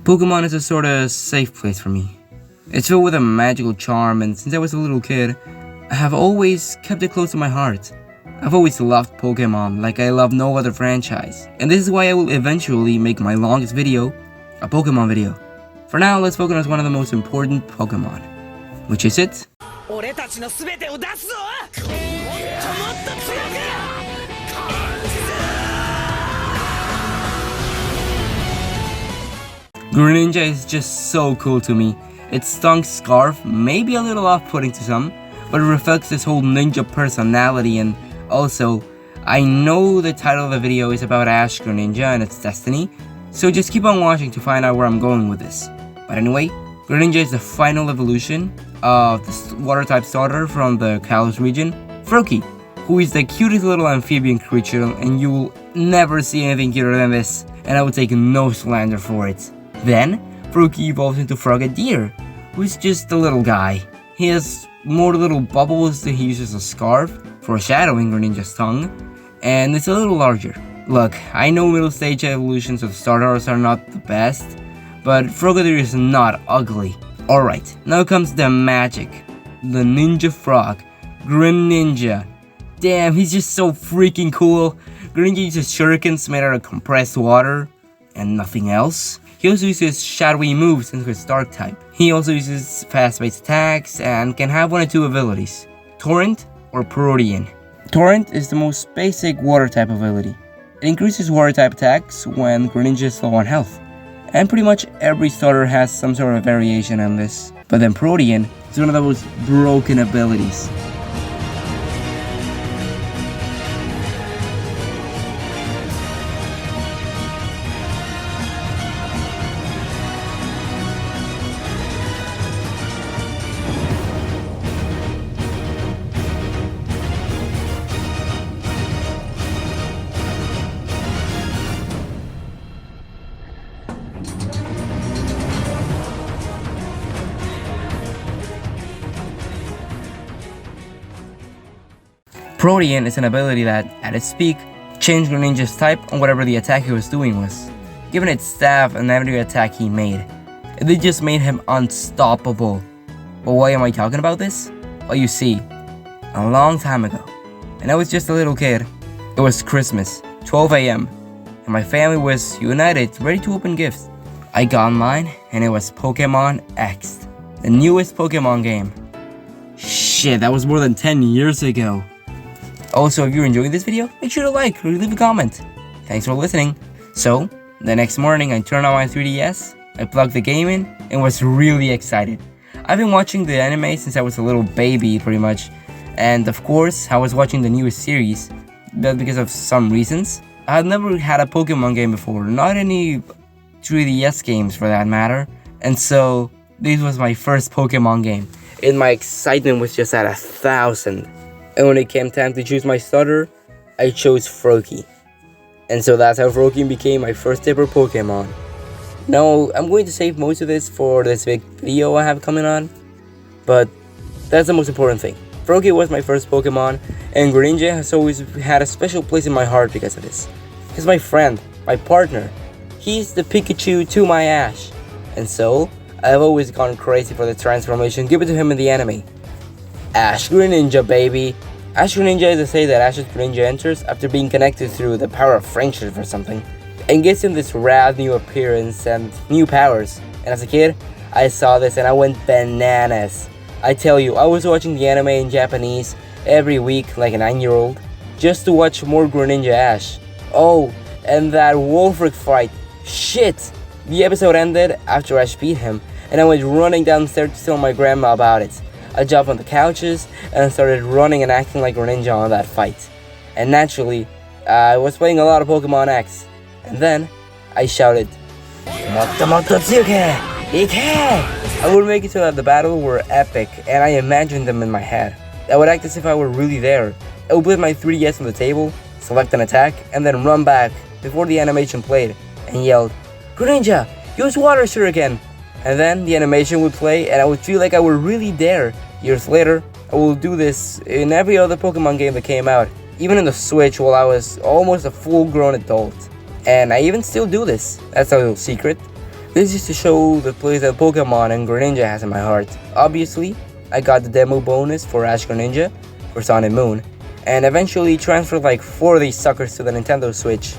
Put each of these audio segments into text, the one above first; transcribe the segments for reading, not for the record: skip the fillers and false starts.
Pokemon is a sorta safe place for me. It's filled with a magical charm, and since I was a little kid, I have always kept it close to my heart. I've always loved Pokemon like I love no other franchise, and this is why I will eventually make my longest video a Pokemon video. For now, let's focus on one of the most important Pokemon. Which is it? Greninja is just so cool to me. Its tongue scarf may be a little off-putting to some, but it reflects this whole ninja personality, and also, I know the title of the video is about Ash Greninja and its destiny, so just keep on watching to find out where I'm going with this. But anyway, Greninja is the final evolution of the water-type starter from the Kalos region, Froakie, who is the cutest little amphibian creature, and you will never see anything cuter than this, and I will take no slander for it. Then, Froakie evolves into Frogadier, who is just a little guy. He has more little bubbles that he uses a scarf, foreshadowing Greninja's tongue, and it's a little larger. Look, I know middle stage evolutions of starters are not the best, but Frogadier is not ugly. Alright, now comes the magic. The Ninja Frog, Greninja. Damn, he's just so freaking cool. Greninja uses shurikens made out of compressed water, and nothing else. He also uses shadowy moves into his dark type. He also uses fast-paced attacks and can have one or two abilities, Torrent or Protean. Torrent is the most basic water type ability. It increases water type attacks when Greninja is low on health, and pretty much every starter has some sort of variation on this. But then Protean is one of the most broken abilities. Protean is an ability that, at its peak, changed Greninja's type on whatever the attack he was doing was, giving its staff and every attack he made. It just made him unstoppable. But why am I talking about this? Well, you see, a long time ago, and I was just a little kid, it was Christmas, 12 AM, and my family was united, ready to open gifts. I got mine, and it was Pokémon X, the newest Pokémon game. Shit, that was more than 10 years ago. Also, if you're enjoying this video, make sure to like or leave a comment. Thanks for listening. So, the next morning I turned on my 3DS, I plugged the game in, and was really excited. I've been watching the anime since I was a little baby pretty much, and of course I was watching the newest series, but because of some reasons, I had never had a Pokemon game before, not any 3DS games for that matter, and so this was my first Pokemon game, and my excitement was just at 1,000. And when it came time to choose my starter, I chose Froakie. And so that's how Froakie became my first ever Pokemon. Now, I'm going to save most of this for this big video I have coming on, but that's the most important thing. Froakie was my first Pokemon, and Greninja has always had a special place in my heart because of this. He's my friend, my partner. He's the Pikachu to my Ash. And so, I've always gone crazy for the transformation given to him in the anime. Ash Greninja, baby! Ash Greninja is to say that Ash's Greninja enters after being connected through the power of friendship or something, and gives him this rad new appearance and new powers. And as a kid, I saw this and I went bananas. I tell you, I was watching the anime in Japanese every week like a 9-year-old, just to watch more Greninja Ash. Oh, and that Wolfric fight. Shit! The episode ended after Ash beat him, and I went running downstairs to tell my grandma about it. I jumped on the couches and started running and acting like Greninja on that fight. And naturally, I was playing a lot of Pokemon X. And then, I shouted, "Motto Motto Tsuke! Ike!" I would make it so that the battle were epic, and I imagined them in my head. I would act as if I were really there. I would put my 3DS on the table, select an attack, and then run back before the animation played, and yelled, "Greninja, use Water Shuriken!" And then the animation would play, and I would feel like I were really there. Years later, I will do this in every other Pokemon game that came out, even in the Switch while I was almost a full-grown adult. And I even still do this. That's a little secret. This is to show the place that Pokemon and Greninja has in my heart. Obviously, I got the demo bonus for Ash Greninja for Sun and Moon, and eventually transferred like 4 of these suckers to the Nintendo Switch,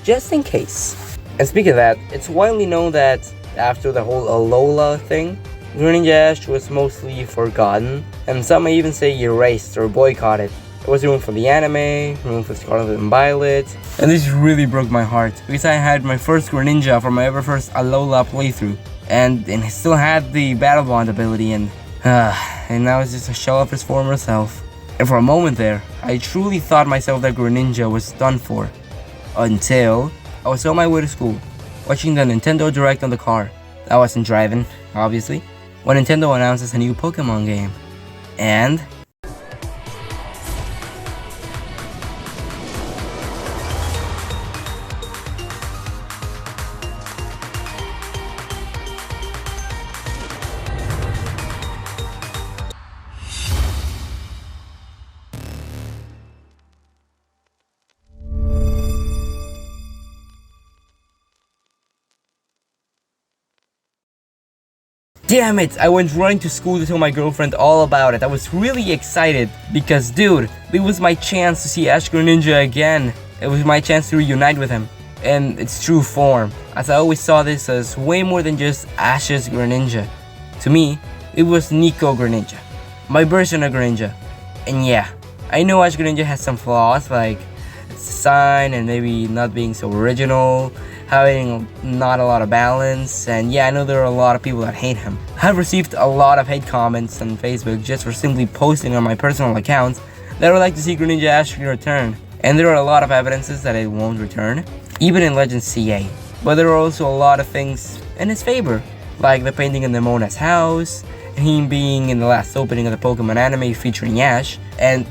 just in case. And speaking of that, it's widely known that after the whole Alola thing, Greninja Ash was mostly forgotten, and some may even say erased or boycotted. It was ruined for the anime, ruined for Scarlet and Violet, and this really broke my heart because I had my first Greninja for my ever first Alola playthrough, and I still had the Battle Bond ability, and now it's just a shell of his former self. And for a moment there, I truly thought myself that Greninja was done for, until I was on my way to school, watching the Nintendo Direct on the car. I wasn't driving, obviously, when Nintendo announces a new Pokemon game, and damn it, I went running to school to tell my girlfriend all about it. I was really excited because, dude, it was my chance to see Ash Greninja again. It was my chance to reunite with him in its true form, as I always saw this as way more than just Ash's Greninja. To me, it was Nico Greninja, my version of Greninja. And yeah, I know Ash Greninja has some flaws, like its design and maybe not being so original, having not a lot of balance, and yeah, I know there are a lot of people that hate him. I've received a lot of hate comments on Facebook just for simply posting on my personal accounts that I would like to see Greninja Ash return, and there are a lot of evidences that it won't return, even in Legends CA. But there are also a lot of things in his favor, like the painting in Nemona's house, him being in the last opening of the Pokemon anime featuring Ash, and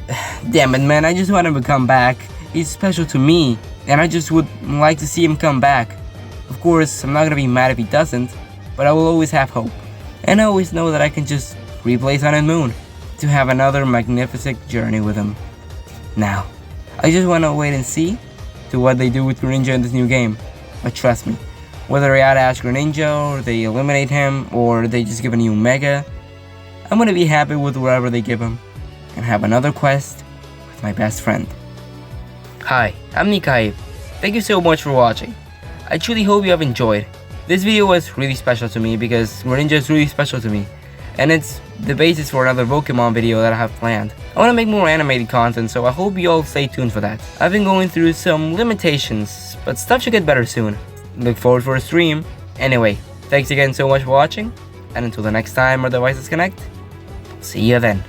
damn it man, I just want him to come back. He's special to me, and I just would like to see him come back. Of course, I'm not gonna be mad if he doesn't, but I will always have hope. And I always know that I can just replay Sun and Moon to have another magnificent journey with him. Now, I just wanna wait and see to what they do with Greninja in this new game. But trust me, whether they add Ash Greninja, or they eliminate him, or they just give a new Mega, I'm gonna be happy with whatever they give him, and have another quest with my best friend. Hi, I'm Nikai. Thank you so much for watching. I truly hope you have enjoyed. This video was really special to me because Greninja is really special to me, and it's the basis for another Pokemon video that I have planned. I want to make more animated content, so I hope you all stay tuned for that. I've been going through some limitations, but stuff should get better soon. Look forward for a stream. Anyway, thanks again so much for watching, and until the next time our devices connect, see you then.